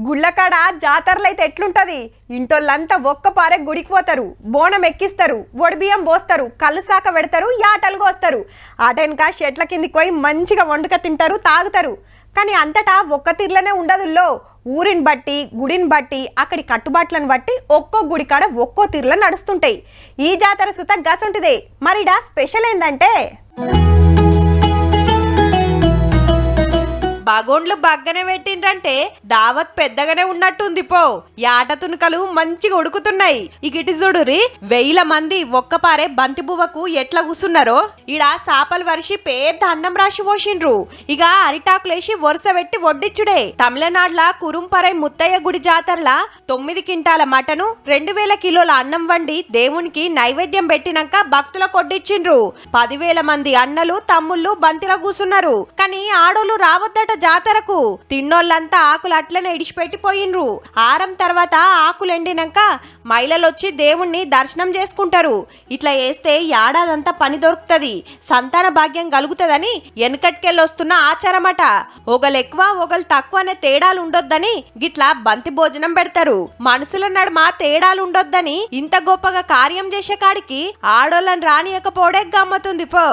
గుళ్ళకాడ జాతరలైతే ఎట్లుంటది. ఇంటోళ్ళంతా ఒక్కపారే గుడికి పోతారు, బోనం ఎక్కిస్తారు, ఒడిబియ్యం పోస్తారు, కళ్ళు సాక పెడతారు, యాటలు కోస్తారు. ఆటెనక చెట్ల కిందికి పోయి మంచిగా వండుక తింటారు, తాగుతారు. కానీ అంతటా ఒక్క తీర్లనే ఉండదుల్లో. ఊరిని బట్టి, గుడిని బట్టి, అక్కడి కట్టుబాట్లను బట్టి ఒక్కో గుడి కాడ ఒక్కో తీర్ల నడుస్తుంటాయి. ఈ జాతర సుత గసంటిదే. మరిడా స్పెషల్ ఏందంటే బగోండ్లు బగ్గనే పెట్టిండ్రంటే దావత్ పెద్దగానే ఉన్నట్టుంది పో. యాట తునుకలు మంచిగా ఉడుకుతున్నాయి. ఇగిటి చూడురి, వేల మంది ఒక్కపారే బంతి బువ్వకు ఎట్లా కూసున్నారో. ఈడ సాపలు వరిసి పెద్ద అన్నం రాసి పోసిండ్రు. ఇక అరిటాకులేసి వరుస పెట్టి వడ్డిచ్చుడే. తమిళనాడుల కురుంపరై ముత్తయ్య గుడి జాతరలా 9 కింటాల మటను, 2000 కిలోల అన్నం వండి దేవునికి నైవేద్యం పెట్టినాక భక్తులకు వడ్డిచ్చిండ్రు. 10,000 మంది అన్నలు తమ్ముళ్ళు బంతిలో కూసున్నారు. కానీ ఆడోళ్ళు రావద్దట జాతరకు. తిన్నోళ్ళంతా ఆకులు అట్లనే ఇడిచిపెట్టిపోయినరు. ఆరం తర్వాత ఆకులు ఎండినాక మహిళలొచ్చి దేవుణ్ణి దర్శనం చేసుకుంటారు. ఇట్లా వేస్తే ఏడాదంతా పని దొరుకుతుంది, సంతాన భాగ్యం కలుగుతుందని వెనకటికెళ్ళొస్తున్న ఆచారమట. ఒకళ్ళు ఎక్కువ ఒకళ్ళు తక్కువ అనే తేడాలు ఉండొద్దని గిట్లా బంతి భోజనం పెడతారు. మనుషుల నడుమ తేడాలు ఉండొద్దని ఇంత గొప్పగా కార్యం చేసే కాడికి ఆడోళ్ళని రానియకపోవడే గమ్మతుంది పో.